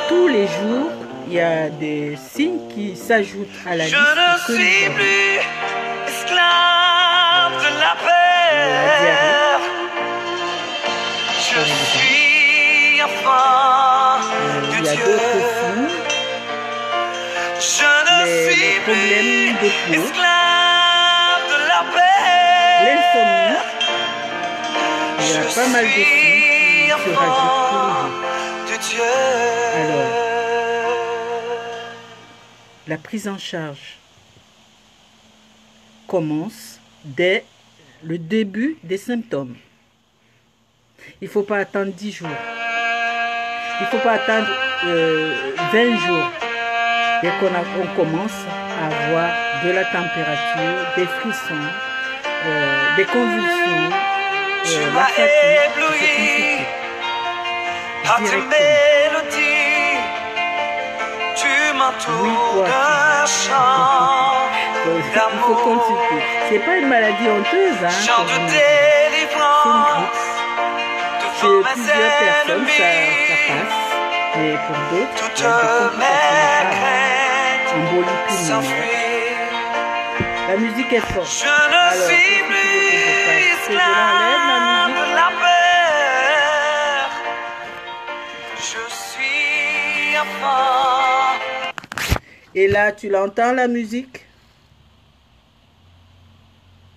tous les jours, il y a des signes qui s'ajoutent à la liste. Je ne suis plus esclave de la peur. Je suis enfant de Dieu. Je ne suis plus esclave de la peur. L'insomnie, il y a pas mal de signes qui se rajoutent tous les jours. Alors, la prise en charge commence dès le début des symptômes. Il ne faut pas attendre 10 jours. Il ne faut pas attendre 20 jours. Dès qu'on commence à avoir de la température, des frissons, des convulsions, la fatigue, par tes mélodies, tu m'entoures d'un chant d'amour. Il faut consulter. C'est pas une maladie honteuse, hein. Chant de délivrance. Chez plusieurs personnes, ça passe, mais pour d'autres, il y a des complications graves. Embolie pulmonaire. La musique est forte. Je ne suis plus esclave de la peur. Je suis enfant. Et là, tu l'entends la musique?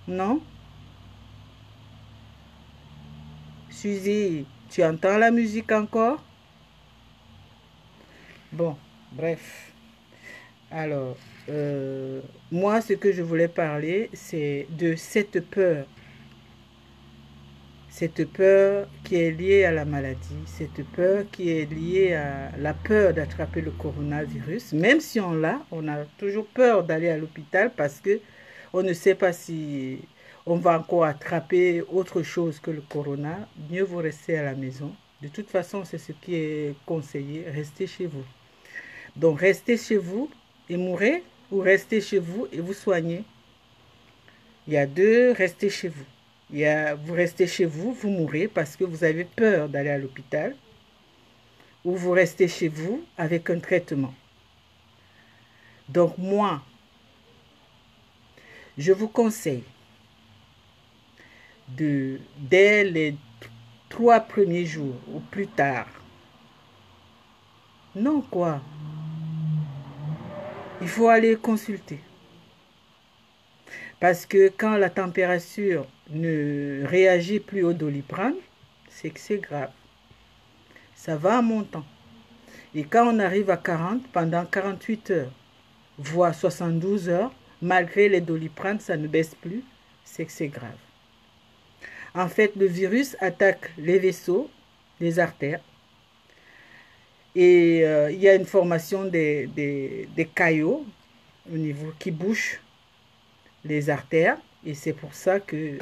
Non? Suzy, tu entends la musique encore? Bon, bref. Alors, moi, ce que je voulais parler, c'est de cette peur. Cette peur qui est liée à la maladie, cette peur qui est liée à la peur d'attraper le coronavirus. Même si on l'a, on a toujours peur d'aller à l'hôpital parce que on ne sait pas si on va encore attraper autre chose que le corona. Mieux vaut rester à la maison. De toute façon, c'est ce qui est conseillé. Restez chez vous. Donc, restez chez vous et mourrez ou restez chez vous et vous soignez. Il y a deux, restez chez vous. Il y a, vous restez chez vous, vous mourrez parce que vous avez peur d'aller à l'hôpital. Ou vous restez chez vous avec un traitement. Donc, moi, je vous conseille dès les 3 premiers jours ou plus tard. Non, quoi. Il faut aller consulter. Parce que quand la température ne réagit plus au Doliprane, c'est que c'est grave. Ça va en montant. Et quand on arrive à 40, pendant 48 heures, voire 72 heures, malgré les Doliprane, ça ne baisse plus, c'est que c'est grave. En fait, le virus attaque les vaisseaux, les artères. Et il y a une formation des caillots au niveau qui bouchent les artères. Et c'est pour ça que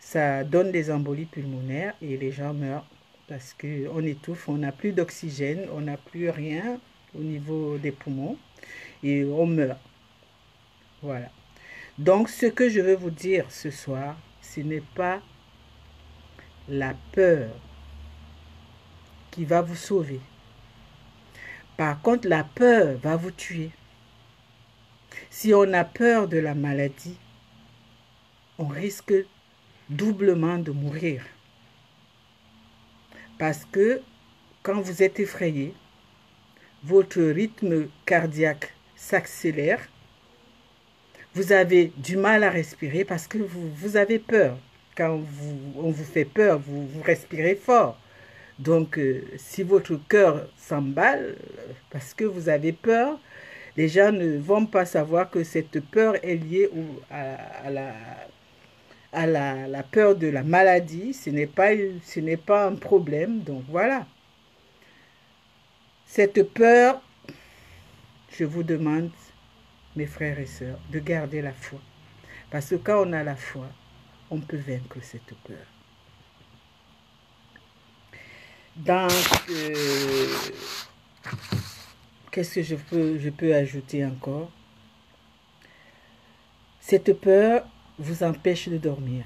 ça donne des embolies pulmonaires et les gens meurent. Parce qu'on étouffe, on n'a plus d'oxygène, on n'a plus rien au niveau des poumons. Et on meurt. Voilà. Donc, ce que je veux vous dire ce soir, ce n'est pas la peur qui va vous sauver. Par contre, la peur va vous tuer. Si on a peur de la maladie, on risque doublement de mourir. Parce que quand vous êtes effrayé, votre rythme cardiaque s'accélère. Vous avez du mal à respirer parce que vous avez peur. Quand on vous fait peur, vous respirez fort. Donc, si votre cœur s'emballe parce que vous avez peur, les gens ne vont pas savoir que cette peur est liée à la peur de la maladie. Ce n'est pas un problème. Donc, voilà. Cette peur, je vous demande, mes frères et sœurs, de garder la foi. Parce que quand on a la foi, on peut vaincre cette peur. Donc, qu'est-ce que je peux ajouter encore? Cette peur vous empêche de dormir.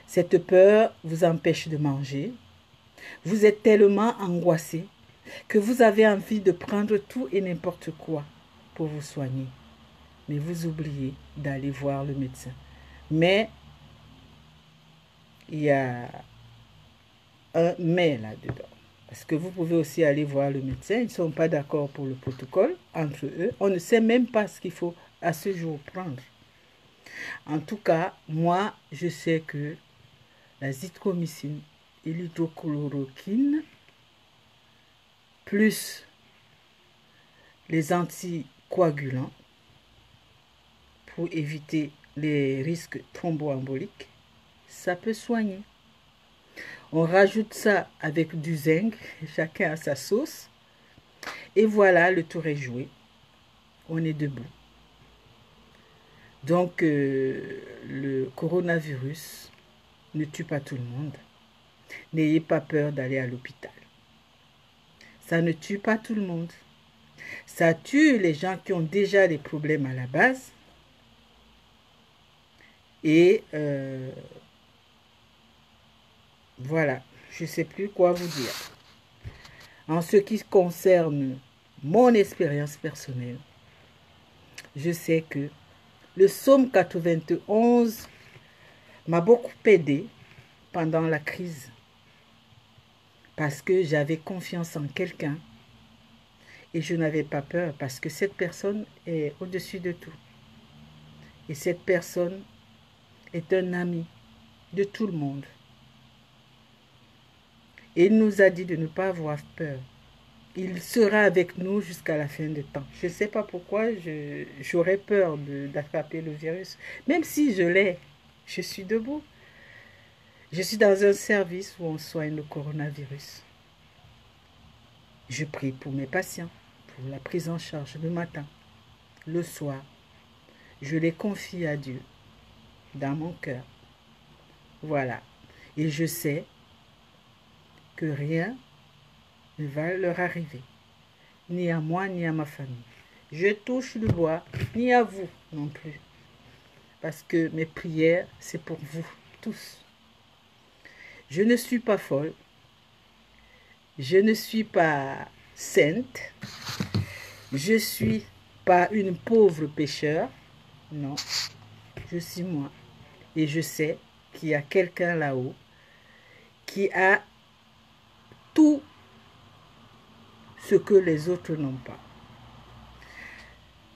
Cette peur vous empêche de manger. Vous êtes tellement angoissé, que vous avez envie de prendre tout et n'importe quoi pour vous soigner. Mais vous oubliez d'aller voir le médecin. Mais il y a un mais là-dedans. Parce que vous pouvez aussi aller voir le médecin. Ils ne sont pas d'accord pour le protocole entre eux. On ne sait même pas ce qu'il faut à ce jour prendre. En tout cas, moi, je sais que la zithromycine et l'hydrochloroquine, plus les anticoagulants pour éviter les risques thromboemboliques, ça peut soigner. On rajoute ça avec du zinc, chacun a sa sauce. Et voilà, le tour est joué. On est debout. Donc, le coronavirus ne tue pas tout le monde. N'ayez pas peur d'aller à l'hôpital. Ça ne tue pas tout le monde. Ça tue les gens qui ont déjà des problèmes à la base. Et voilà, je ne sais plus quoi vous dire. En ce qui concerne mon expérience personnelle, je sais que le psaume 91 m'a beaucoup aidé pendant la crise parce que j'avais confiance en quelqu'un et je n'avais pas peur parce que cette personne est au-dessus de tout. Et cette personne est un ami de tout le monde. Et il nous a dit de ne pas avoir peur. Il sera avec nous jusqu'à la fin du temps. Je ne sais pas pourquoi j'aurais peur d'attraper le virus. Même si je l'ai, je suis debout. Je suis dans un service où on soigne le coronavirus. Je prie pour mes patients, pour la prise en charge le matin, le soir. Je les confie à Dieu dans mon cœur. Voilà. Et je sais que rien ne va leur arriver, ni à moi, ni à ma famille. Je touche le bois, ni à vous non plus. Parce que mes prières, c'est pour vous tous. Je ne suis pas folle. Je ne suis pas sainte. Je ne suis pas une pauvre pécheur. Non, je suis moi. Et je sais qu'il y a quelqu'un là-haut qui a tout ce que les autres n'ont pas.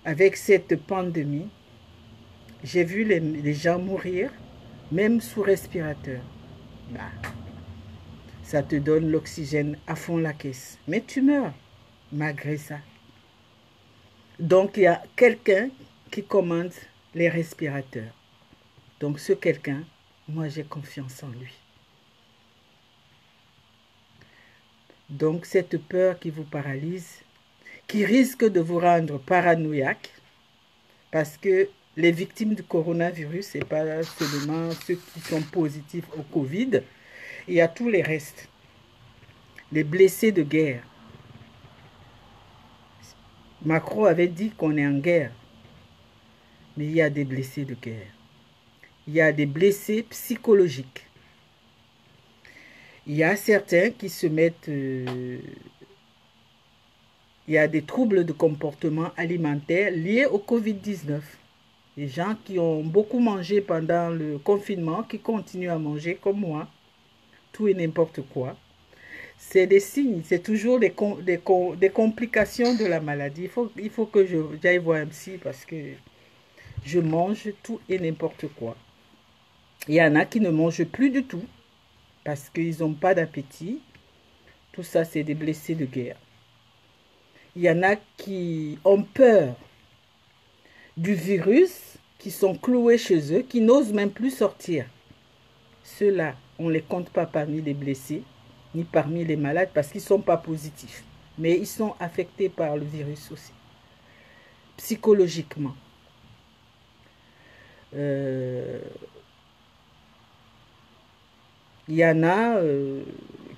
Avec cette pandémie, j'ai vu les gens mourir, même sous respirateur. Bah, ça te donne l'oxygène à fond la caisse. Mais tu meurs malgré ça. Donc, il y a quelqu'un qui commande les respirateurs. Donc, ce quelqu'un, moi, j'ai confiance en lui. Donc, cette peur qui vous paralyse, qui risque de vous rendre paranoïaque, parce que les victimes du coronavirus, ce n'est pas seulement ceux qui sont positifs au Covid, il y a tous les restes. Les blessés de guerre. Macron avait dit qu'on est en guerre, mais il y a des blessés de guerre. Il y a des blessés psychologiques. Il y a certains qui se mettent... il y a des troubles de comportement alimentaire liés au Covid-19. Les gens qui ont beaucoup mangé pendant le confinement, qui continuent à manger comme moi, tout et n'importe quoi. C'est des signes, c'est toujours des complications de la maladie. Il faut que j'aille voir un psy parce que je mange tout et n'importe quoi. Il y en a qui ne mangent plus du tout parce qu'ils n'ont pas d'appétit. Tout ça, c'est des blessés de guerre. Il y en a qui ont peur du virus, qui sont cloués chez eux, qui n'osent même plus sortir. Ceux-là, on ne les compte pas parmi les blessés, ni parmi les malades, parce qu'ils ne sont pas positifs. Mais ils sont affectés par le virus aussi, psychologiquement. Il y en a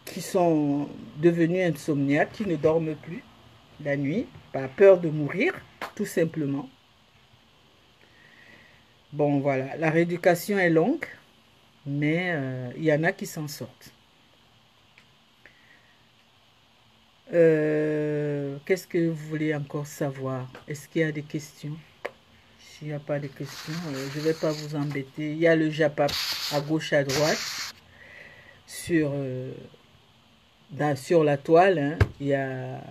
qui sont devenus insomniaques, qui ne dorment plus la nuit, par peur de mourir, tout simplement. Bon, voilà, la rééducation est longue, mais il y en a qui s'en sortent. Qu'est-ce que vous voulez encore savoir? Est-ce qu'il y a des questions? S'il n'y a pas de questions, je ne vais pas vous embêter. Il y a le Japap à gauche, à droite. Sur la toile, hein, il y a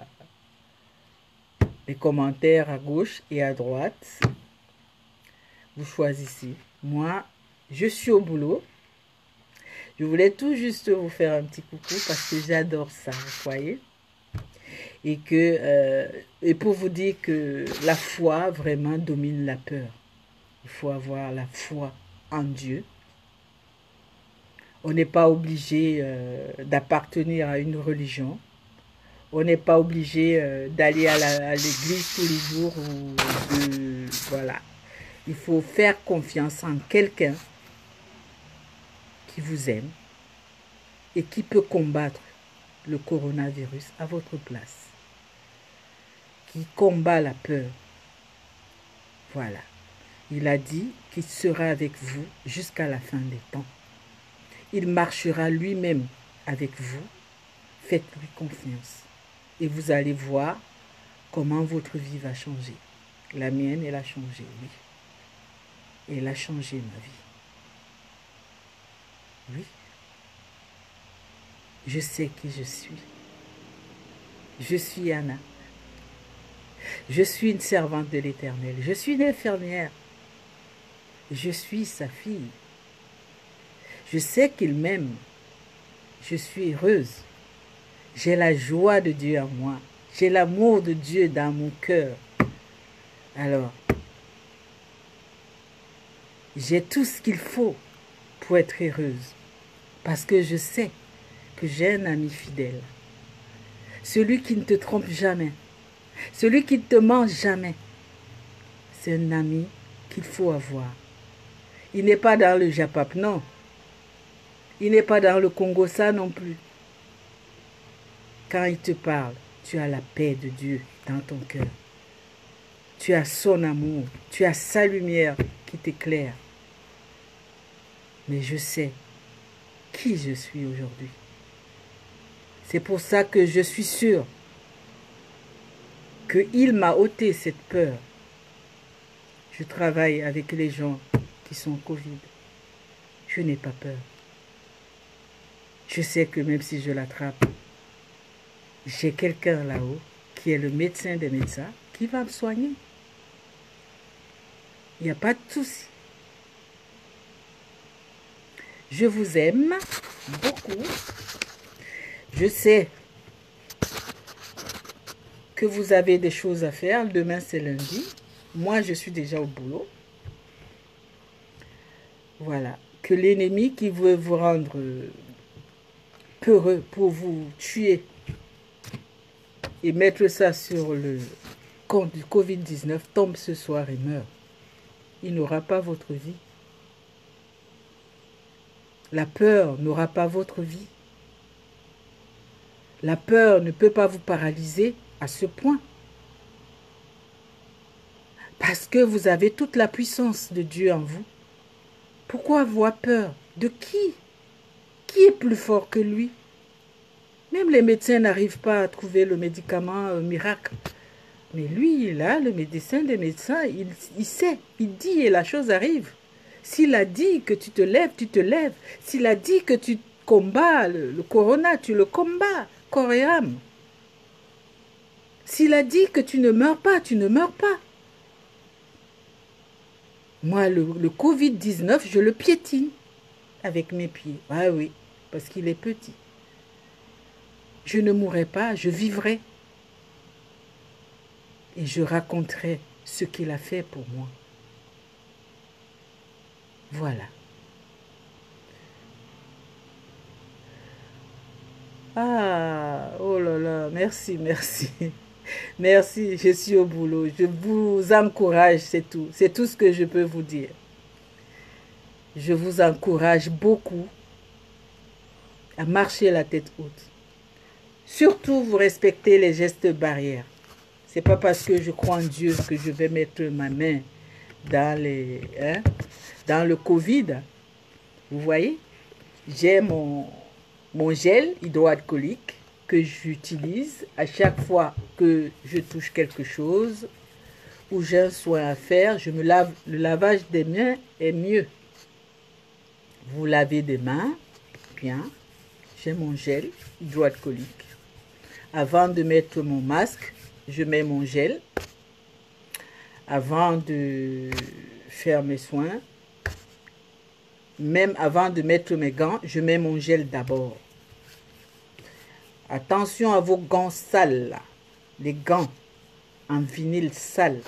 les commentaires à gauche et à droite. Vous choisissez. Moi, je suis au boulot. Je voulais tout juste vous faire un petit coucou parce que j'adore ça, vous voyez. Et pour vous dire que la foi vraiment domine la peur. Il faut avoir la foi en Dieu. On n'est pas obligé d'appartenir à une religion. On n'est pas obligé d'aller à l'église tous les jours. Voilà. Il faut faire confiance en quelqu'un qui vous aime et qui peut combattre le coronavirus à votre place. Qui combat la peur. Voilà. Il a dit qu'il sera avec vous jusqu'à la fin des temps. Il marchera lui-même avec vous. Faites-lui confiance. Et vous allez voir comment votre vie va changer. La mienne, elle a changé, oui. Elle a changé ma vie. Oui. Je sais qui je suis. Je suis Anna. Je suis une servante de l'Éternel. Je suis une infirmière. Je suis sa fille. Je sais qu'il m'aime. Je suis heureuse. J'ai la joie de Dieu en moi. J'ai l'amour de Dieu dans mon cœur. Alors, j'ai tout ce qu'il faut pour être heureuse. Parce que je sais que j'ai un ami fidèle. Celui qui ne te trompe jamais. Celui qui ne te ment jamais. C'est un ami qu'il faut avoir. Il n'est pas dans le Japap, non. Il n'est pas dans le Congo, ça non plus. Quand il te parle, tu as la paix de Dieu dans ton cœur. Tu as son amour, tu as sa lumière qui t'éclaire. Mais je sais qui je suis aujourd'hui. C'est pour ça que je suis sûre qu'il m'a ôté cette peur. Je travaille avec les gens qui sont Covid. Je n'ai pas peur. Je sais que même si je l'attrape, j'ai quelqu'un là-haut qui est le médecin des médecins qui va me soigner. Il n'y a pas de souci. Je vous aime beaucoup. Je sais que vous avez des choses à faire. Demain, c'est lundi. Moi, je suis déjà au boulot. Voilà. Que l'ennemi qui veut vous rendre peureux pour vous tuer et mettre ça sur le compte du Covid-19 tombe ce soir et meurt. Il n'aura pas votre vie. La peur n'aura pas votre vie. La peur ne peut pas vous paralyser à ce point. Parce que vous avez toute la puissance de Dieu en vous. Pourquoi avoir peur? De qui? Qui est plus fort que lui? Même les médecins n'arrivent pas à trouver le médicament miracle. Mais lui, là, le médecin des médecins, il sait, il dit et la chose arrive. S'il a dit que tu te lèves, tu te lèves. S'il a dit que tu combats le corona, tu le combats, corps et âme. S'il a dit que tu ne meurs pas, tu ne meurs pas. Moi, le Covid-19, je le piétine avec mes pieds. Ah oui, parce qu'il est petit. Je ne mourrai pas, je vivrai. Et je raconterai ce qu'il a fait pour moi. Voilà. Ah, oh là là, merci, merci. Merci, je suis au boulot. Je vous encourage, c'est tout. C'est tout ce que je peux vous dire. Je vous encourage beaucoup à marcher la tête haute. Surtout, vous respectez les gestes barrières. C'est pas parce que je crois en Dieu que je vais mettre ma main dans le Covid. Vous voyez, j'ai mon gel hydroalcoolique que j'utilise à chaque fois que je touche quelque chose ou j'ai un soin à faire, je me lave. Le lavage des mains est mieux. Vous lavez des mains, bien. J'ai mon gel hydroalcoolique. Avant de mettre mon masque, je mets mon gel. Avant de faire mes soins, même avant de mettre mes gants, je mets mon gel d'abord. Attention à vos gants sales, là. Les gants en vinyle sale.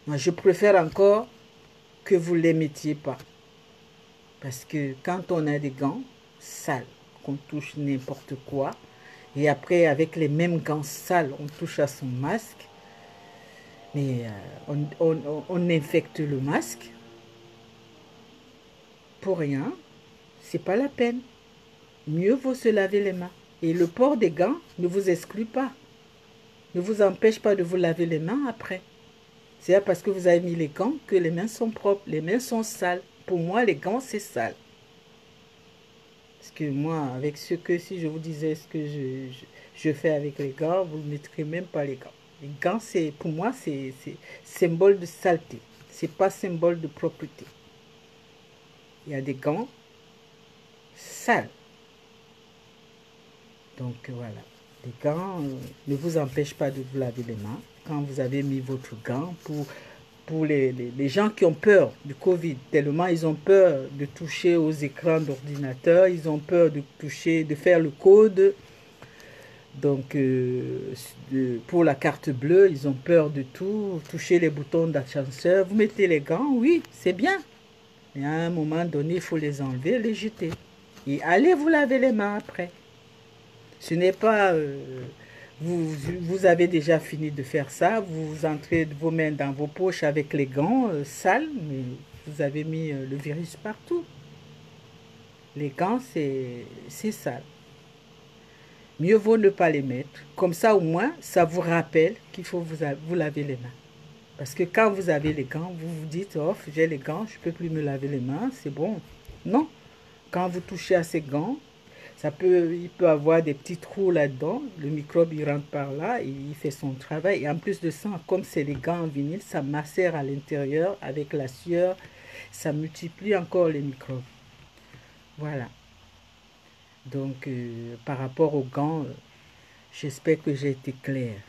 Moi, je préfère encore que vous ne les mettiez pas. Parce que quand on a des gants sales, qu'on touche n'importe quoi, et après, avec les mêmes gants sales, on touche à son masque, mais on infecte le masque pour rien, c'est pas la peine. Mieux vaut se laver les mains. Et le port des gants ne vous exclut pas, ne vous empêche pas de vous laver les mains après. C'est parce que vous avez mis les gants que les mains sont propres, les mains sont sales. Pour moi, les gants, c'est sale. Parce que moi, avec ce que si je vous disais ce que je fais avec les gants, vous ne mettrez même pas les gants. Les gants, pour moi, c'est symbole de saleté. C'est pas symbole de propreté. Il y a des gants sales. Donc voilà. Les gants ne vous empêchent pas de vous laver les mains. Quand vous avez mis votre gant, pour les gens qui ont peur du Covid, tellement ils ont peur de toucher aux écrans d'ordinateur, ils ont peur de toucher, de faire le code. Donc, pour la carte bleue, ils ont peur de tout, toucher les boutons d'ascenseur. Vous mettez les gants, oui, c'est bien. Mais à un moment donné, il faut les enlever, les jeter. Et allez vous laver les mains après. Ce n'est pas... vous avez déjà fini de faire ça, vous entrez vos mains dans vos poches avec les gants sales, mais vous avez mis le virus partout. Les gants, c'est sale. Mieux vaut ne pas les mettre. Comme ça, au moins, ça vous rappelle qu'il faut vous laver les mains. Parce que quand vous avez les gants, vous vous dites, oh, j'ai les gants, je ne peux plus me laver les mains, c'est bon. Non. Quand vous touchez à ces gants, il peut avoir des petits trous là-dedans. Le microbe, il rentre par là et il fait son travail. Et en plus de ça, comme c'est les gants en vinyle, ça macère à l'intérieur avec la sueur. Ça multiplie encore les microbes. Voilà. Donc, par rapport aux gants, j'espère que j'ai été claire.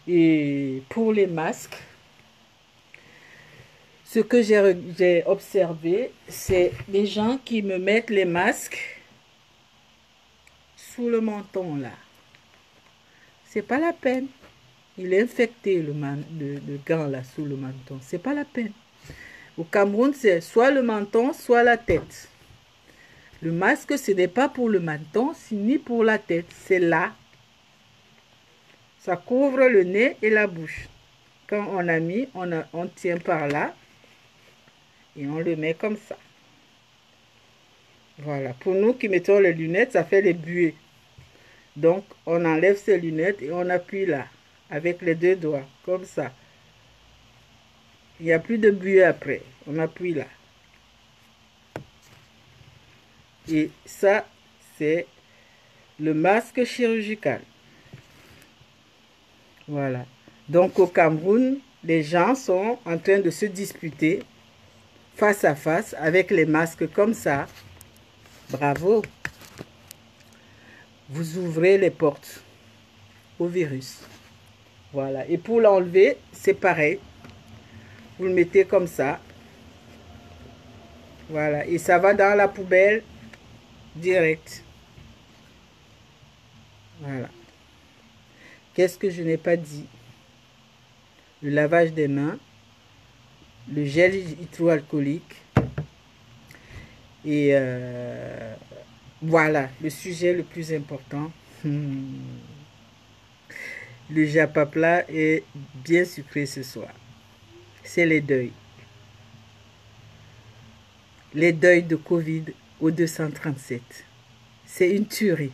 Et pour les masques, ce que j'ai observé, c'est les gens qui me mettent les masques sous le menton là. C'est pas la peine. Il est infecté le gant là sous le menton. C'est pas la peine. Au Cameroun, c'est soit le menton, soit la tête. Le masque, ce n'est pas pour le menton, ni pour la tête. C'est là. Ça couvre le nez et la bouche. Quand on a mis, on tient par là et on le met comme ça. Voilà. Pour nous qui mettons les lunettes, ça fait les buées. Donc, on enlève ces lunettes et on appuie là, avec les deux doigts, comme ça. Il n'y a plus de buée après. On appuie là. Et ça, c'est le masque chirurgical. Voilà. Donc, au Cameroun, les gens sont en train de se disputer face à face avec les masques comme ça. Bravo. Vous ouvrez les portes au virus. Voilà. Et pour l'enlever, c'est pareil. Vous le mettez comme ça. Voilà. Et ça va dans la poubelle direct. Voilà. Qu'est-ce que je n'ai pas dit? Le lavage des mains, le gel hydroalcoolique et voilà, le sujet le plus important. Le japapla est bien sucré ce soir. C'est les deuils. Les deuils de Covid au 237. C'est une tuerie.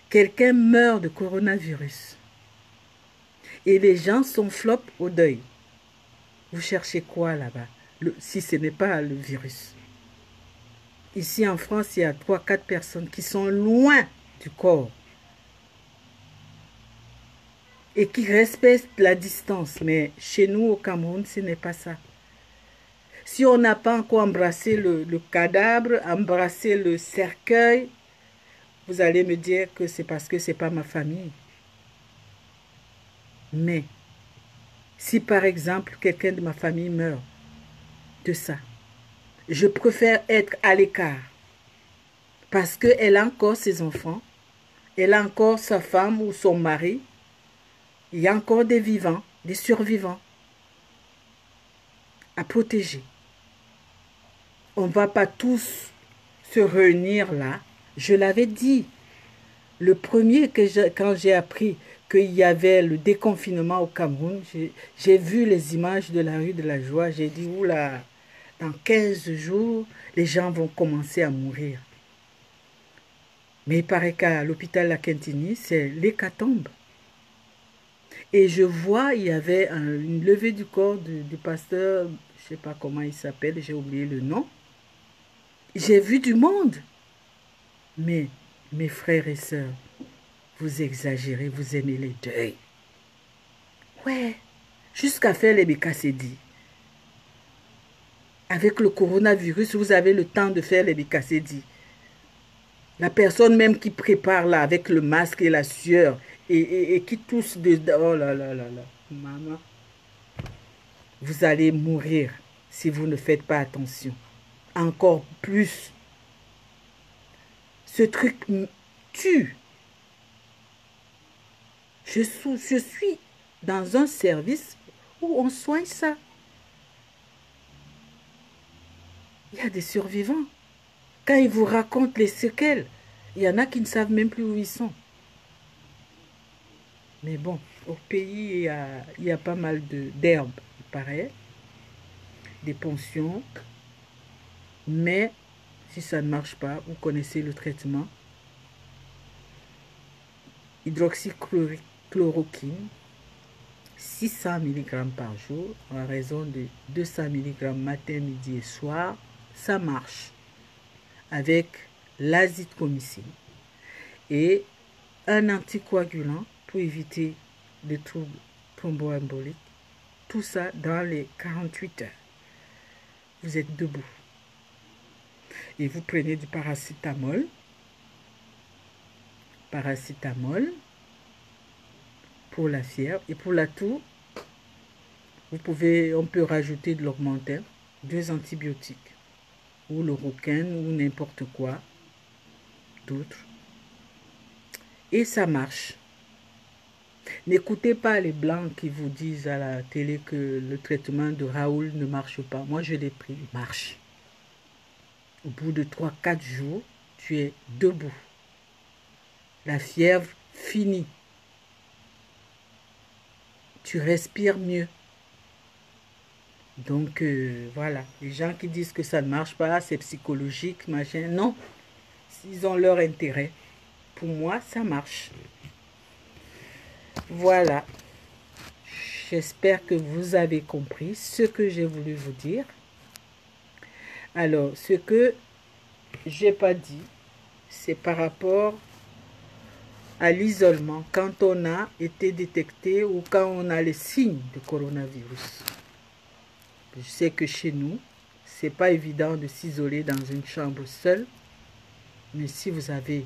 Quelqu'un meurt de coronavirus. Et les gens sont flop au deuil. Vous cherchez quoi là-bas si ce n'est pas le virus? Ici en France, il y a 3-4 personnes qui sont loin du corps et qui respectent la distance. Mais chez nous, au Cameroun, ce n'est pas ça. Si on n'a pas encore embrassé le cadavre, embrassé le cercueil, vous allez me dire que c'est parce que ce n'est pas ma famille. Mais si par exemple quelqu'un de ma famille meurt de ça, je préfère être à l'écart parce qu'elle a encore ses enfants, elle a encore sa femme ou son mari, il y a encore des vivants, des survivants à protéger. On ne va pas tous se réunir là. Je l'avais dit, le premier quand j'ai appris qu'il y avait le déconfinement au Cameroun, j'ai vu les images de la rue de la Joie, j'ai dit, oula, dans 15 jours, les gens vont commencer à mourir. Mais il paraît qu'à l'hôpital La Quintini, c'est l'hécatombe. Et je vois, il y avait une levée du corps du pasteur, je ne sais pas comment il s'appelle, j'ai oublié le nom. J'ai vu du monde. Mais mes frères et sœurs, vous exagérez, vous aimez les deuils. Ouais, jusqu'à faire les bécassédies. Avec le coronavirus, vous avez le temps de faire les bécassédies. La personne même qui prépare là avec le masque et la sueur et qui tousse dedans. Oh là là là là. Maman. Vous allez mourir si vous ne faites pas attention. Encore plus. Ce truc tue. Je suis dans un service où on soigne ça. Il y a des survivants. Quand ils vous racontent les séquelles, il y en a qui ne savent même plus où ils sont. Mais bon, au pays, il y a pas mal d'herbes, il paraît, des pensions. Mais si ça ne marche pas, vous connaissez le traitement. Hydroxychloroquine, 600 mg par jour, en raison de 200 mg matin, midi et soir, ça marche. Avec l'azithromycine et un anticoagulant pour éviter les troubles thromboemboliques. Tout ça dans les 48 heures. Vous êtes debout. Et vous prenez du paracétamol. Paracétamol pour la fièvre. Et pour la toux, on peut rajouter de l'augmentin, 2 antibiotiques. Ou le rouquin, ou n'importe quoi d'autre. Et ça marche. N'écoutez pas les blancs qui vous disent à la télé que le traitement de Raoul ne marche pas. Moi, je l'ai pris, il marche. Au bout de 3-4 jours, tu es debout. La fièvre finie. Tu respires mieux. Donc, voilà. Les gens qui disent que ça ne marche pas, c'est psychologique, machin. Non. Ils ont leur intérêt. Pour moi, ça marche. Voilà. J'espère que vous avez compris ce que j'ai voulu vous dire. Alors, ce que j'ai pas dit, c'est par rapport à l'isolement quand on a été détecté ou quand on a les signes de coronavirus. Je sais que chez nous, c'est pas évident de s'isoler dans une chambre seule. Mais si vous avez...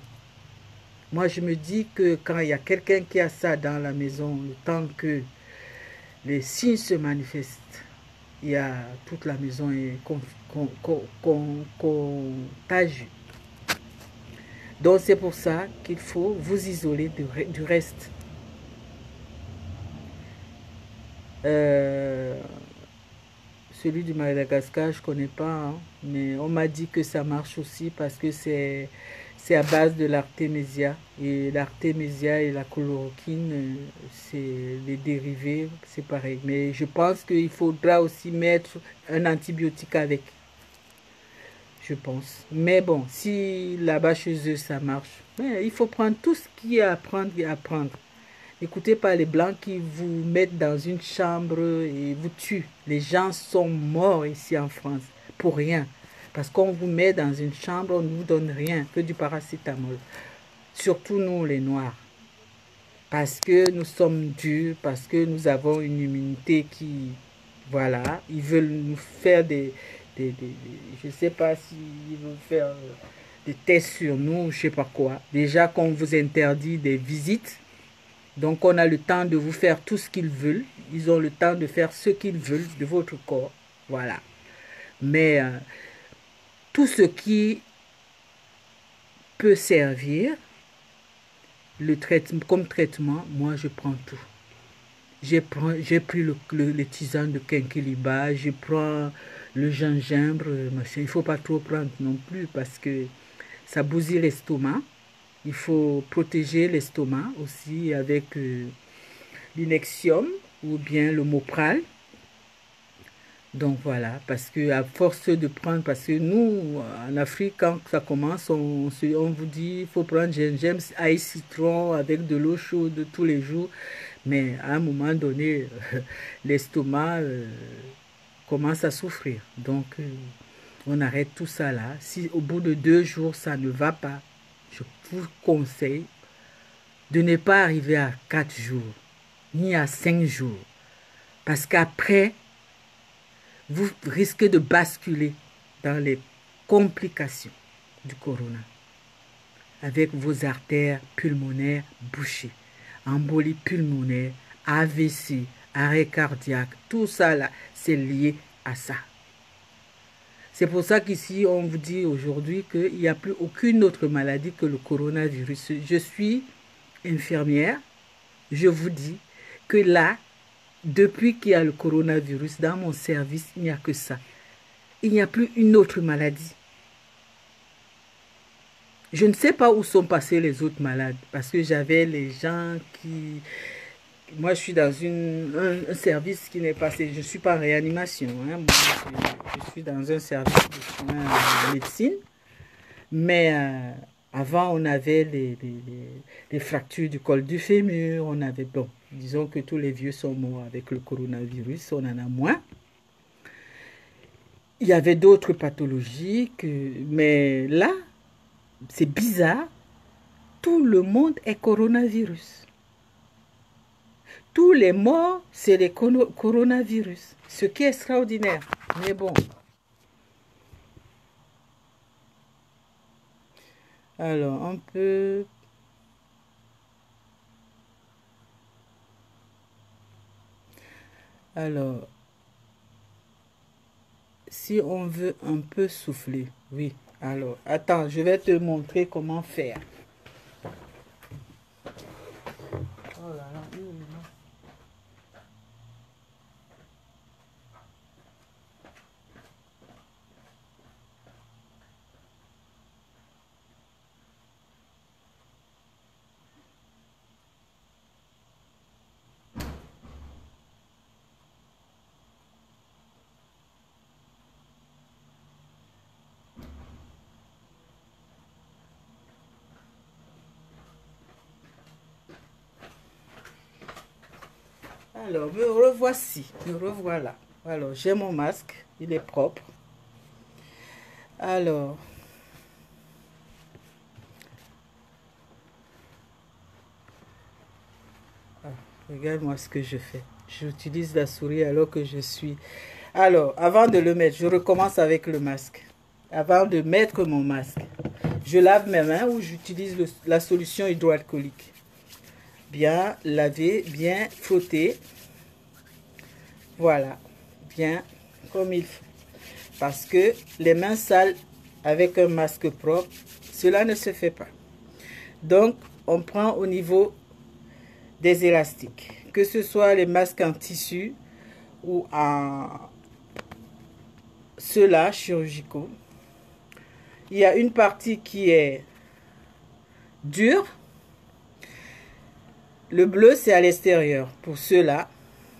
Moi, je me dis que quand il y a quelqu'un qui a ça dans la maison, le temps que les signes se manifestent, il y a toute la maison est contagieuse. Donc, c'est pour ça qu'il faut vous isoler du reste. Celui du Madagascar, je ne connais pas, hein, mais on m'a dit que ça marche aussi parce que c'est à base de l'artémisia. Et l'artémisia et la chloroquine, c'est les dérivés, c'est pareil. Mais je pense qu'il faudra aussi mettre un antibiotique avec. Je pense. Mais bon, si là-bas chez eux ça marche, mais il faut prendre tout ce qu'il y a à prendre et apprendre. N'écoutez pas les blancs qui vous mettent dans une chambre et vous tuent. Les gens sont morts ici en France pour rien. Parce qu'on vous met dans une chambre, on ne vous donne rien, que du paracétamol. Surtout nous, les Noirs. Parce que nous sommes durs, parce que nous avons une immunité qui... Voilà, ils veulent nous faire je ne sais pas s'ils veulent faire des tests sur nous, je ne sais pas quoi. Déjà qu'on vous interdit des visites, donc on a le temps de vous faire tout ce qu'ils veulent. Ils ont le temps de faire ce qu'ils veulent de votre corps. Voilà. Mais tout ce qui peut servir comme traitement, moi je prends tout. J'ai pris les tisanes de quinquilibre, je prends le gingembre, machin. Il ne faut pas trop prendre non plus parce que ça bousille l'estomac. Il faut protéger l'estomac aussi avec l'inexium ou bien le Mopral. Donc voilà, parce que à force de prendre, parce que nous, en Afrique, quand ça commence, on vous dit il faut prendre gingembre, ail, citron avec de l'eau chaude tous les jours. Mais à un moment donné, l'estomac commence à souffrir. Donc, on arrête tout ça là. Si au bout de 2 jours, ça ne va pas, je vous conseille de ne pas arriver à 4 jours, ni à 5 jours. Parce qu'après, vous risquez de basculer dans les complications du corona. Avec vos artères pulmonaires bouchées, embolie pulmonaire, AVC, arrêt cardiaque, tout ça là, c'est lié à ça. C'est pour ça qu'ici, on vous dit aujourd'hui qu'il n'y a plus aucune autre maladie que le coronavirus. Je suis infirmière, je vous dis que là, depuis qu'il y a le coronavirus, dans mon service, il n'y a que ça. Il n'y a plus une autre maladie. Je ne sais pas où sont passés les autres malades, parce que j'avais les gens qui... Moi, je suis dans un service qui n'est pas... Je ne suis pas en réanimation. Hein. Moi, je suis dans un service de soins de médecine. Mais avant, on avait les fractures du col du fémur. On avait... Bon, disons que tous les vieux sont morts avec le coronavirus. On en a moins. Il y avait d'autres pathologies. Mais là, c'est bizarre. Tout le monde est coronavirus. Tous les morts, c'est les coronavirus. Ce qui est extraordinaire. Mais bon. Alors, on peut... Alors, si on veut un peu souffler, oui. Alors, attends, je vais te montrer comment faire. Oh là là, alors, me revoici, me revoilà. Alors, j'ai mon masque, il est propre. Alors, regarde-moi ce que je fais. J'utilise la souris alors que je suis... Alors, avant de le mettre, je recommence avec le masque. Avant de mettre mon masque, je lave mes mains ou j'utilise la solution hydroalcoolique. Bien laver, bien frotter. Voilà, bien comme il faut. Parce que les mains sales avec un masque propre, cela ne se fait pas. Donc, on prend au niveau des élastiques. Que ce soit les masques en tissu ou en ceux-là chirurgicaux. Il y a une partie qui est dure. Le bleu, c'est à l'extérieur. Pour ceux-là,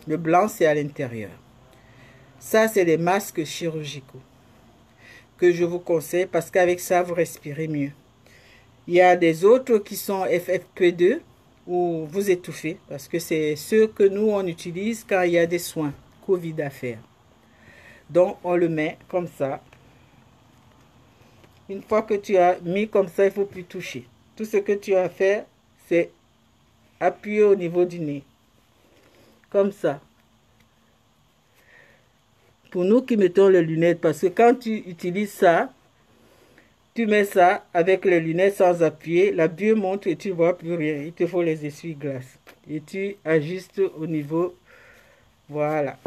le blanc, c'est à l'intérieur. Ça, c'est les masques chirurgicaux que je vous conseille parce qu'avec ça, vous respirez mieux. Il y a des autres qui sont FFP2 où vous étouffez parce que c'est ceux que nous, on utilise quand il y a des soins Covid à faire. Donc, on le met comme ça. Une fois que tu as mis comme ça, il ne faut plus toucher. Tout ce que tu as fait, c'est appuyer au niveau du nez. Comme ça. Pour nous qui mettons les lunettes, parce que quand tu utilises ça, tu mets ça avec les lunettes sans appuyer, la buée monte et tu ne vois plus rien. Il te faut les essuie-glaces. Et tu ajustes au niveau. Voilà.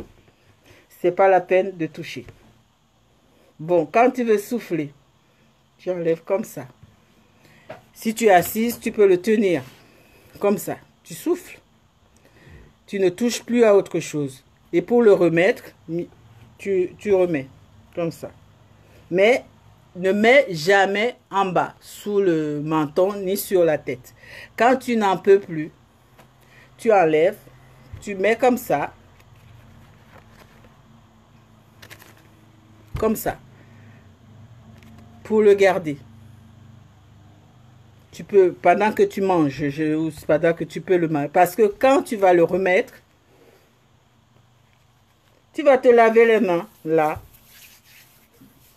C'est pas la peine de toucher. Bon, quand tu veux souffler, tu enlèves comme ça. Si tu es assise, tu peux le tenir. Comme ça. Tu souffles. Tu ne touches plus à autre chose. Et pour le remettre, tu remets. Comme ça. Mais ne mets jamais en bas, sous le menton, ni sur la tête. Quand tu n'en peux plus, tu enlèves, tu mets comme ça. Comme ça. Pour le garder. Tu peux, pendant que tu manges, ou pendant que tu peux le manger. Parce que quand tu vas le remettre, tu vas te laver les mains, là.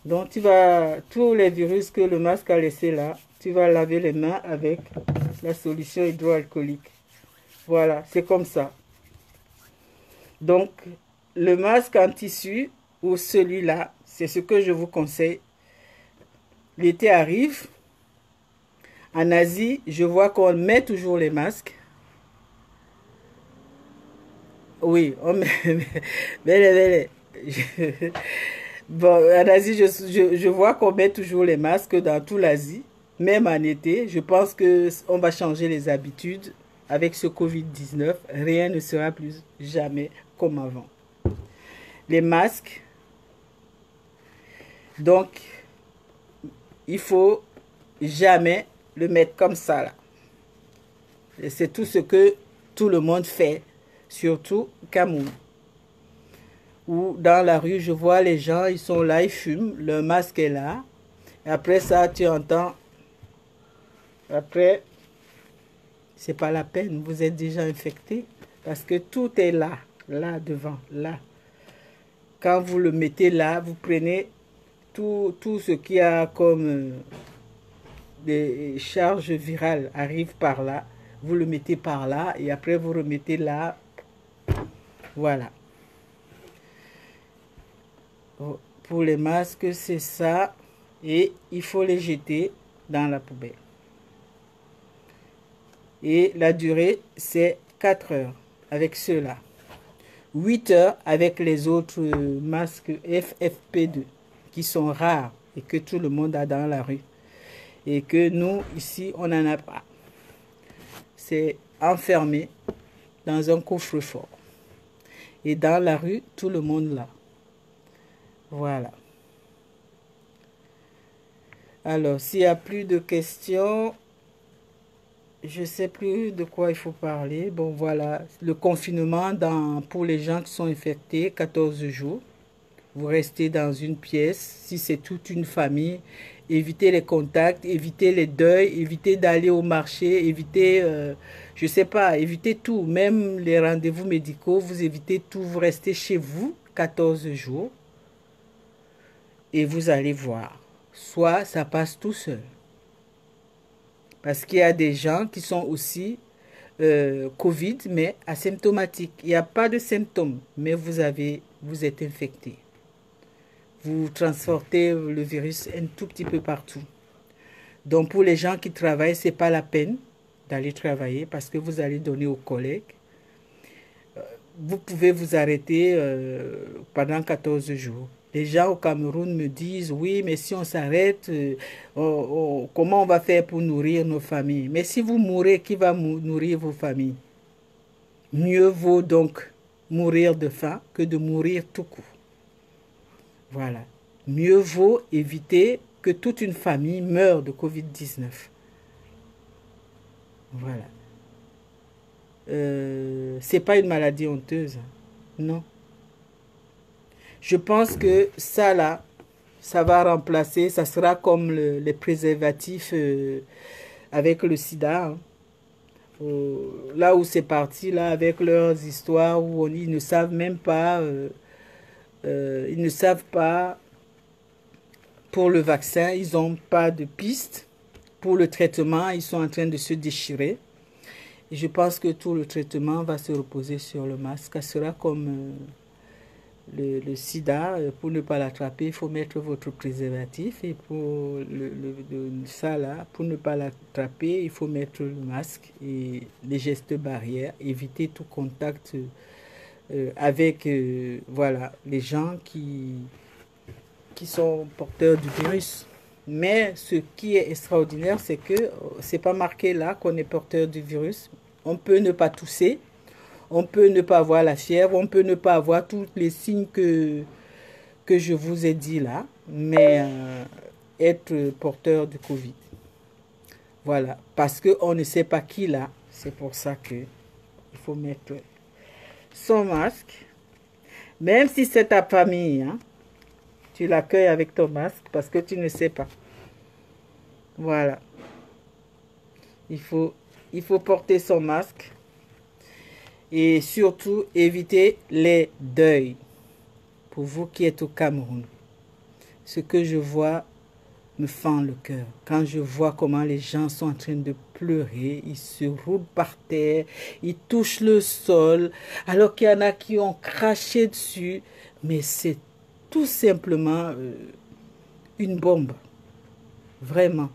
Donc, tu vas, tous les virus que le masque a laissé là, tu vas laver les mains avec la solution hydroalcoolique. Voilà, c'est comme ça. Donc, le masque en tissu ou celui-là, c'est ce que je vous conseille. L'été arrive. En Asie, je vois qu'on met toujours les masques. Oui, on met... Bon, en Asie, je vois qu'on met toujours les masques dans toute l'Asie, même en été. Je pense qu'on va changer les habitudes. Avec ce Covid-19, rien ne sera plus jamais comme avant. Les masques, donc, il faut jamais le mettre comme ça, là. Et c'est tout ce que tout le monde fait, surtout au Cameroun. Ou dans la rue, je vois les gens, ils sont là, ils fument, le masque est là. Et après ça, tu entends. Après, c'est pas la peine, vous êtes déjà infecté. Parce que tout est là, là devant, là. Quand vous le mettez là, vous prenez tout ce qui a comme des charges virales arrive par là. Vous le mettez par là et après vous remettez là. Voilà. Pour les masques, c'est ça. Et il faut les jeter dans la poubelle. Et la durée, c'est 4 heures avec ceux-là. 8 heures avec les autres masques FFP2 qui sont rares et que tout le monde a dans la rue. Et que nous, ici, on n'en a pas. C'est enfermé dans un coffre-fort. Et dans la rue, tout le monde l'a. Voilà. Alors, s'il n'y a plus de questions, je ne sais plus de quoi il faut parler. Bon, voilà. Le confinement pour les gens qui sont infectés, 14 jours. Vous restez dans une pièce. Si c'est toute une famille, évitez les contacts, évitez les deuils, évitez d'aller au marché, évitez, je ne sais pas, évitez tout. Même les rendez-vous médicaux, vous évitez tout. Vous restez chez vous 14 jours. Et vous allez voir. Soit ça passe tout seul. Parce qu'il y a des gens qui sont aussi Covid, mais asymptomatiques. Il n'y a pas de symptômes, mais vous êtes infecté. Vous transportez le virus un tout petit peu partout. Donc pour les gens qui travaillent, ce n'est pas la peine d'aller travailler parce que vous allez donner aux collègues. Vous pouvez vous arrêter pendant 14 jours. Les gens au Cameroun me disent, oui, mais si on s'arrête, comment on va faire pour nourrir nos familles? Mais si vous mourrez, qui va nourrir vos familles? Mieux vaut donc mourir de faim que de mourir tout court. Voilà. Mieux vaut éviter que toute une famille meure de Covid-19. Voilà. C'est pas une maladie honteuse. Non. Je pense que ça là, ça va remplacer, ça sera comme les préservatifs avec le sida. Hein. Là où c'est parti, là, avec leurs histoires où ils ne savent même pas, ils ne savent pas Pour le vaccin, ils n'ont pas de piste. Pour le traitement, ils sont en train de se déchirer. Et je pense que tout le traitement va se reposer sur le masque. Ça sera comme le sida. Pour ne pas l'attraper, il faut mettre votre préservatif. Et pour ça, là, pour ne pas l'attraper, il faut mettre le masque et les gestes barrières. Éviter tout contact avec voilà, les gens qui sont porteurs du virus. Mais ce qui est extraordinaire, c'est que c'est pas marqué là qu'on est porteur du virus. On peut ne pas tousser, on peut ne pas avoir la fièvre, on peut ne pas avoir tous les signes que je vous ai dit là, mais être porteur du Covid. Voilà, parce qu'on ne sait pas qui là, c'est pour ça que il faut mettre son masque, même si c'est ta famille, hein. Tu l'accueilles avec ton masque parce que tu ne sais pas. Voilà. Il faut porter son masque et surtout éviter les deuils. Pour vous qui êtes au Cameroun, ce que je vois me fend le cœur. Quand je vois comment les gens sont en train de pleurer, ils se roulent par terre, ils touchent le sol, alors qu'il y en a qui ont craché dessus. Mais c'est tout simplement une bombe. Vraiment.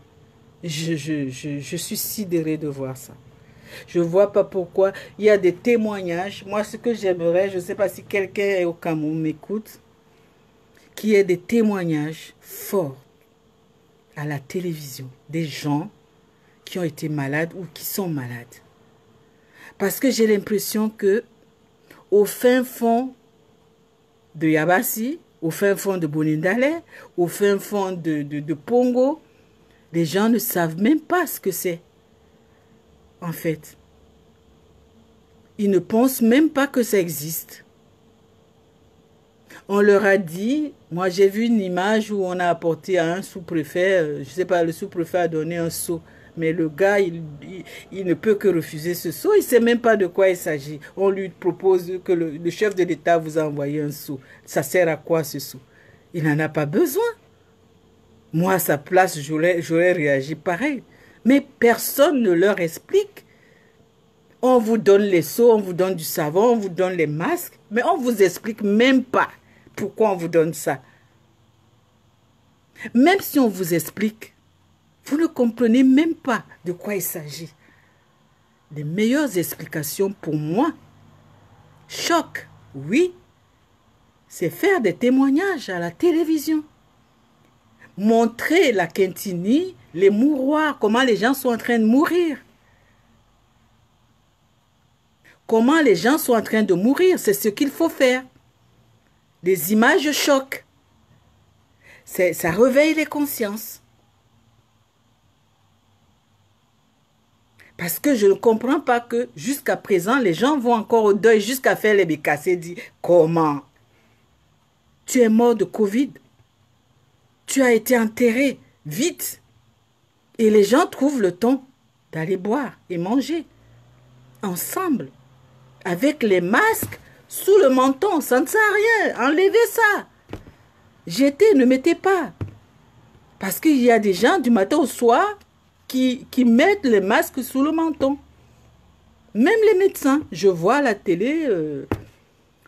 Je suis sidérée de voir ça. Je ne vois pas pourquoi. Il y a des témoignages. Moi, ce que j'aimerais, je ne sais pas si quelqu'un au Cameroun m'écoute, qu'il y ait des témoignages forts à la télévision. Des gens qui ont été malades ou qui sont malades. Parce que j'ai l'impression que au fin fond de Yabassi, au fin fond de Bonindale, au fin fond de Pongo, les gens ne savent même pas ce que c'est. En fait, ils ne pensent même pas que ça existe. On leur a dit, moi j'ai vu une image où on a apporté à un sous-préfet, je ne sais pas, le sous-préfet a donné un seau, mais le gars, il ne peut que refuser ce seau, il ne sait même pas de quoi il s'agit. On lui propose que le chef de l'État vous a envoyé un seau. Ça sert à quoi ce seau? Il n'en a pas besoin. Moi, à sa place, j'aurais réagi pareil. Mais personne ne leur explique. On vous donne les seaux, on vous donne du savon, on vous donne les masques, mais on ne vous explique même pas pourquoi on vous donne ça. Même si on vous explique, vous ne comprenez même pas de quoi il s'agit. Les meilleures explications pour moi, choc, oui, c'est faire des témoignages à la télévision. Montrer la Quintini, les mouroirs, comment les gens sont en train de mourir. Comment les gens sont en train de mourir, c'est ce qu'il faut faire. Les images choquent. Ça réveille les consciences. Parce que je ne comprends pas que jusqu'à présent, les gens vont encore au deuil jusqu'à faire les bécassés. Dit comment? Tu es mort de Covid. Tu as été enterré vite. Et les gens trouvent le temps d'aller boire et manger ensemble. Avec les masques sous le menton. Ça ne sert à rien. Enlevez ça. Jetez, ne mettez pas. Parce qu'il y a des gens du matin au soir qui mettent les masques sous le menton. Même les médecins. Je vois à la télé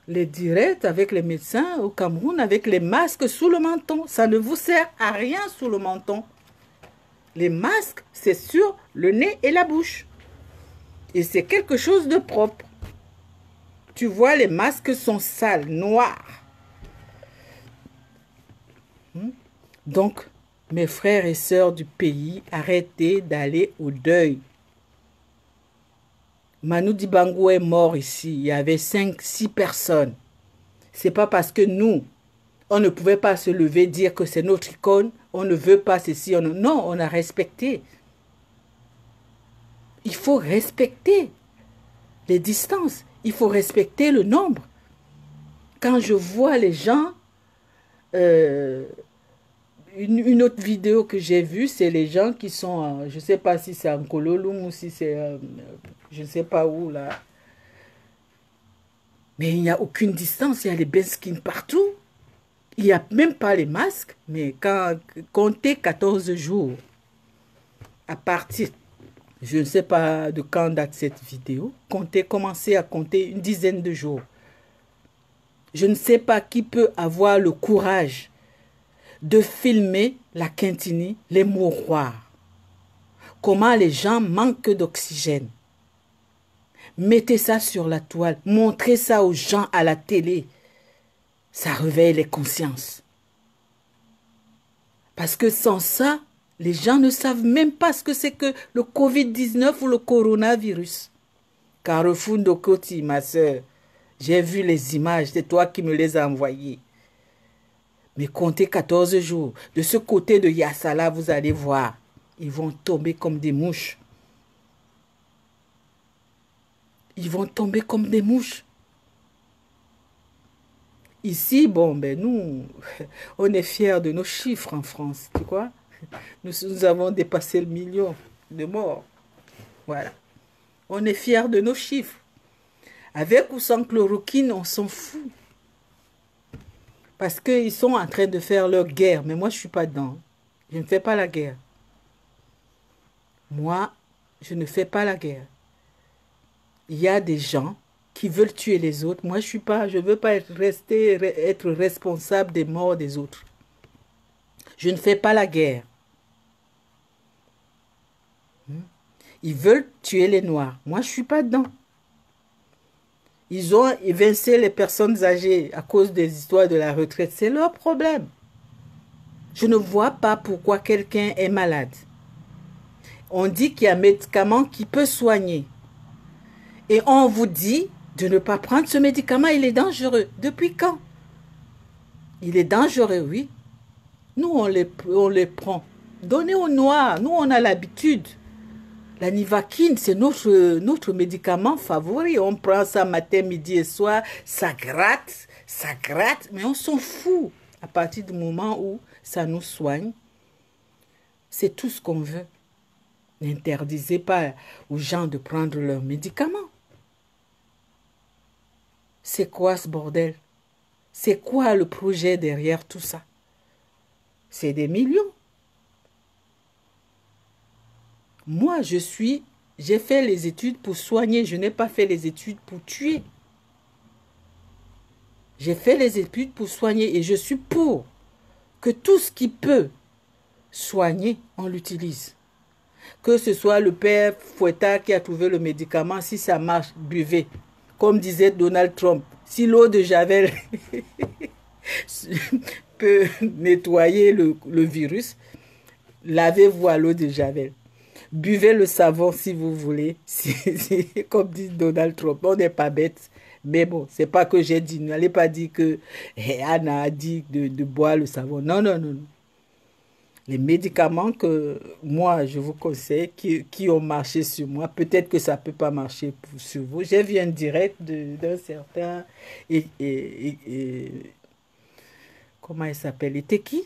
les directs avec les médecins au Cameroun avec les masques sous le menton. Ça ne vous sert à rien sous le menton. Les masques, c'est sur le nez et la bouche. Et c'est quelque chose de propre. Tu vois, les masques sont sales, noirs. Donc, mes frères et sœurs du pays, arrêtez d'aller au deuil. Manu Dibango est mort ici. Il y avait 5-6 personnes. C'est pas parce que nous, on ne pouvait pas se lever, dire que c'est notre icône, on ne veut pas ceci. Non, on a respecté. Il faut respecter les distances. Il faut respecter le nombre. Quand je vois les gens, une autre vidéo que j'ai vue, c'est les gens qui sont, je ne sais pas si c'est en Kololum ou si c'est, je ne sais pas où là. Mais il n'y a aucune distance, il y a les benskins partout. Il n'y a même pas les masques, mais quand comptez 14 jours, à partir, je ne sais pas de quand date cette vidéo, commencez à compter une dizaine de jours. Je ne sais pas qui peut avoir le courage de filmer la Quintinie, les mouroirs. Comment les gens manquent d'oxygène. Mettez ça sur la toile, montrez ça aux gens à la télé. Ça réveille les consciences. Parce que sans ça, les gens ne savent même pas ce que c'est que le Covid-19 ou le coronavirus. Carrefour Ndokoti, ma soeur, j'ai vu les images, c'est toi qui me les as envoyées. Mais comptez 14 jours. De ce côté de Yassala, vous allez voir, ils vont tomber comme des mouches. Ils vont tomber comme des mouches. Ici, bon, ben nous, on est fiers de nos chiffres en France, tu vois. Nous avons dépassé le million de morts. Voilà. On est fiers de nos chiffres. Avec ou sans chloroquine, on s'en fout. Parce qu'ils sont en train de faire leur guerre. Mais moi, je ne suis pas dedans. Je ne fais pas la guerre. Moi, je ne fais pas la guerre. Il y a des gens qui veulent tuer les autres. Moi, je ne veux pas être responsable des morts des autres. Je ne fais pas la guerre. Ils veulent tuer les Noirs. Moi, je ne suis pas dedans. Ils ont évincé les personnes âgées à cause des histoires de la retraite. C'est leur problème. Je ne vois pas pourquoi quelqu'un est malade. On dit qu'il y a un médicament qui peut soigner. Et on vous dit de ne pas prendre ce médicament, il est dangereux. Depuis quand? Il est dangereux, oui. Nous, on les prend. Donnez aux Noirs. Nous, on a l'habitude. La Nivaquine, c'est notre médicament favori. On prend ça matin, midi et soir. Ça gratte, mais on s'en fout. À partir du moment où ça nous soigne, c'est tout ce qu'on veut. N'interdisez pas aux gens de prendre leurs médicaments. C'est quoi ce bordel? C'est quoi le projet derrière tout ça? C'est des millions. Moi, j'ai fait les études pour soigner. Je n'ai pas fait les études pour tuer. J'ai fait les études pour soigner et je suis pour que tout ce qui peut soigner, on l'utilise. Que ce soit le père Fouettard qui a trouvé le médicament, si ça marche, buvez. Comme disait Donald Trump, si l'eau de Javel peut nettoyer le virus, lavez-vous à l'eau de Javel. Buvez le savon si vous voulez. Comme dit Donald Trump, on n'est pas bête. Mais bon, c'est pas que j'ai dit. N'allez pas dire que Anna a dit de boire le savon. Non, non, non. Les médicaments que moi, je vous conseille, qui ont marché sur moi, peut-être que ça ne peut pas marcher sur vous. J'ai vu un direct d'un certain... comment il s'appelle? Eteki.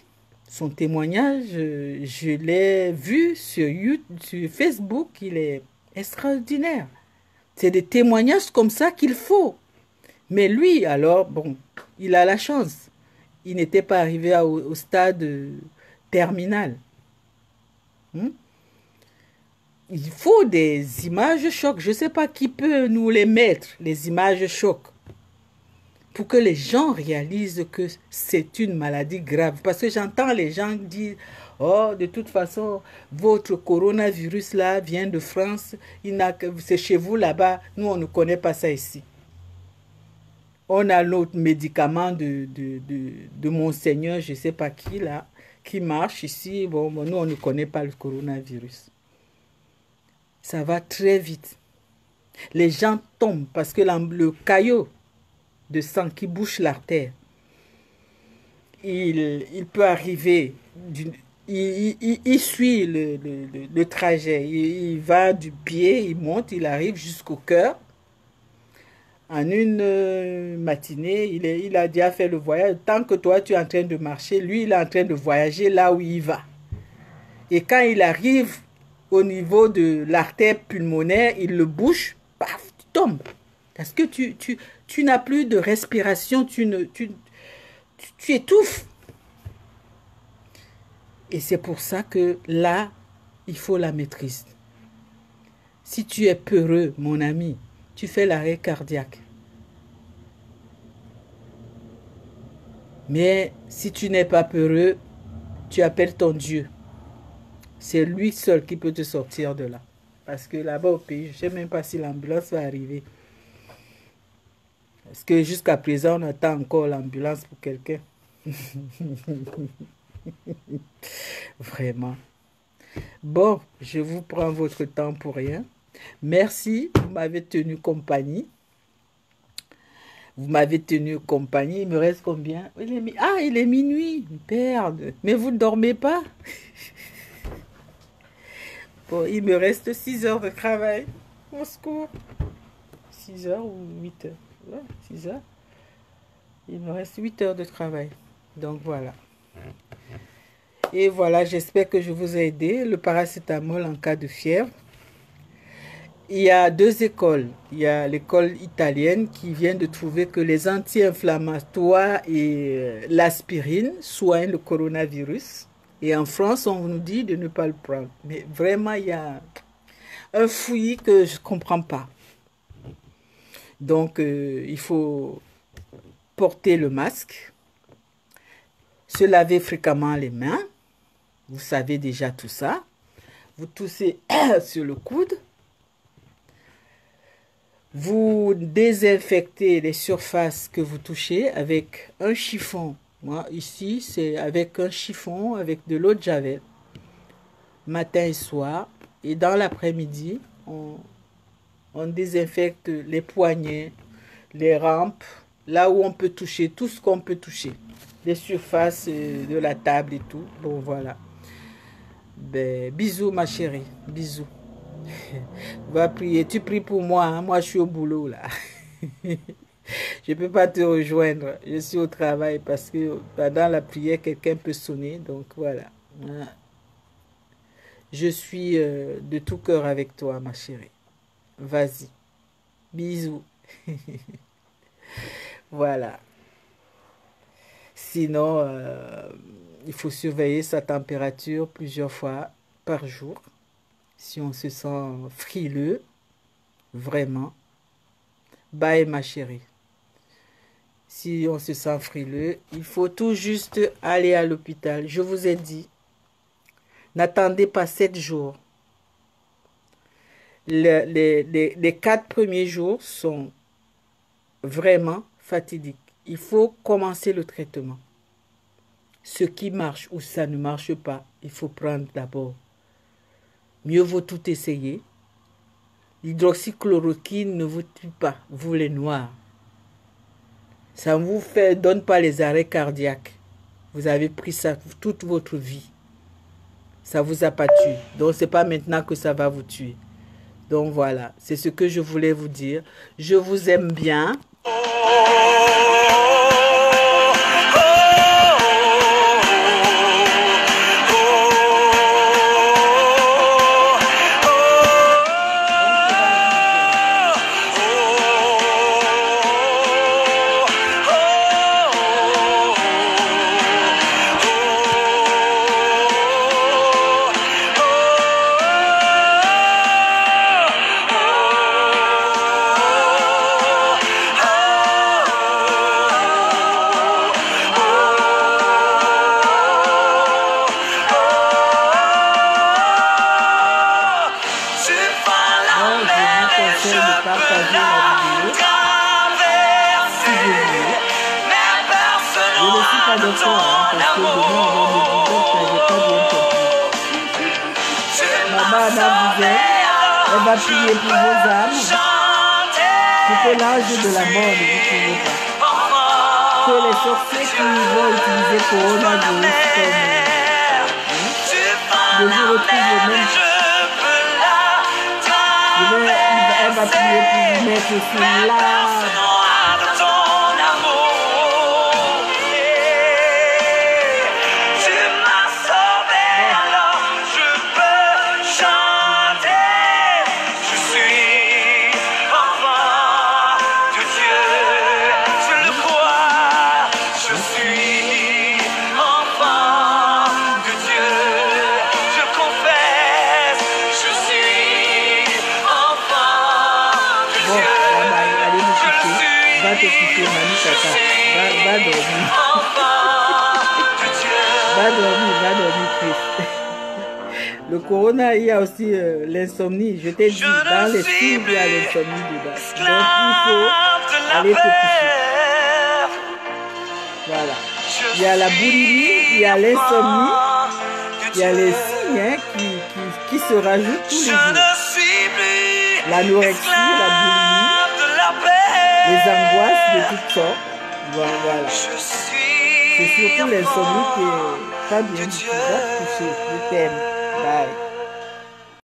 Son témoignage, je l'ai vu sur YouTube, sur Facebook, il est extraordinaire. C'est des témoignages comme ça qu'il faut. Mais lui, alors, bon, il a la chance. Il n'était pas arrivé au stade terminal. Il faut des images chocs. Je ne sais pas qui peut nous les mettre, les images chocs, pour que les gens réalisent que c'est une maladie grave. Parce que j'entends les gens dire, oh, de toute façon, votre coronavirus là vient de France, c'est chez vous là-bas, nous on ne connaît pas ça ici. On a l'autre médicament de Monseigneur, je ne sais pas qui là, qui marche ici. Bon, nous on ne connaît pas le coronavirus. Ça va très vite. Les gens tombent parce que le caillot de sang qui bouche l'artère, il peut arriver, il suit le trajet, il va du pied, il monte, il arrive jusqu'au cœur. En une matinée, il a déjà fait le voyage. Tant que toi, tu es en train de marcher, lui, il est en train de voyager là où il va. Et quand il arrive au niveau de l'artère pulmonaire, il le bouche, paf, tu tombes. Parce que tu n'as plus de respiration, tu tu étouffes. Et c'est pour ça que là, il faut la maîtrise. Si tu es peureux, mon ami, tu fais l'arrêt cardiaque. Mais si tu n'es pas peureux, tu appelles ton Dieu. C'est lui seul qui peut te sortir de là. Parce que là-bas au pays, je ne sais même pas si l'ambulance va arriver. Parce que jusqu'à présent, on attend encore l'ambulance pour quelqu'un. Vraiment. Bon, je vous prends votre temps pour rien. Merci, vous m'avez tenu compagnie. Vous m'avez tenu compagnie. Il me reste combien? Il est minuit. Merde. Mais vous ne dormez pas? Bon, il me reste 6 heures de travail. Au secours. 6 heures ou 8 heures? Ouais, 6 heures. Il me reste 8 heures de travail. Donc voilà. Et voilà, j'espère que je vous ai aidé. Le paracétamol en cas de fièvre. Il y a 2 écoles. Il y a l'école italienne qui vient de trouver que les anti-inflammatoires et l'aspirine soignent le coronavirus. Et en France, on nous dit de ne pas le prendre. Mais vraiment, il y a un fouillis que je ne comprends pas. Donc, il faut porter le masque, se laver fréquemment les mains. Vous savez déjà tout ça. Vous toussez sur le coude. Vous désinfectez les surfaces que vous touchez avec un chiffon. Moi, ici, c'est avec un chiffon, avec de l'eau de Javel, matin et soir. Et dans l'après-midi, on désinfecte les poignets, les rampes, là où on peut toucher, tout ce qu'on peut toucher. Les surfaces de la table et tout. Bon, voilà. Ben, bisous, ma chérie. Bisous. Va prier. Tu pries pour moi. Hein? Moi, je suis au boulot, là. Je ne peux pas te rejoindre. Je suis au travail parce que pendant la prière, quelqu'un peut sonner. Donc, voilà. Je suis de tout cœur avec toi, ma chérie. Vas-y. Bisous. Voilà. Sinon, il faut surveiller sa température plusieurs fois par jour. Si on se sent frileux, vraiment, bye ma chérie. Si on se sent frileux, il faut tout juste aller à l'hôpital. Je vous ai dit, n'attendez pas 7 jours. Les 4 premiers jours sont vraiment fatidiques. Il faut commencer le traitement. Ce qui marche ou ça ne marche pas, il faut prendre d'abord. Mieux vaut tout essayer. L'hydroxychloroquine ne vous tue pas, vous les noirs. Ça ne vous donne pas les arrêts cardiaques. Vous avez pris ça toute votre vie. Ça ne vous a pas tué. Donc, ce n'est pas maintenant que ça va vous tuer. Donc, voilà. C'est ce que je voulais vous dire. Je vous aime bien. Elle va prier pour vos âmes, pour que l'ange de la mort ne vous trouve pas. Que les sorciers qui vont utiliser coronavirus comme de vous retrouver même. Elle va prier pour vous mettre sur l'âme. Je suis te coucher, Manu Tata. Va dormir. Va dormir, Chris. Le corona, il y a aussi l'insomnie. Je t'ai dit, dans les films, il y a l'insomnie dedans. Donc, il faut aller te coucher. Voilà. Il y a la boulimie, il y a l'insomnie, il y a les signes hein, qui se rajoutent tous les jours. L'anorexie, la boulimie, les angoisses de toutes sortes. Voilà. C'est surtout l'insomnie qui est pas bien du tout. Va te coucher. Je t'aime. Bye.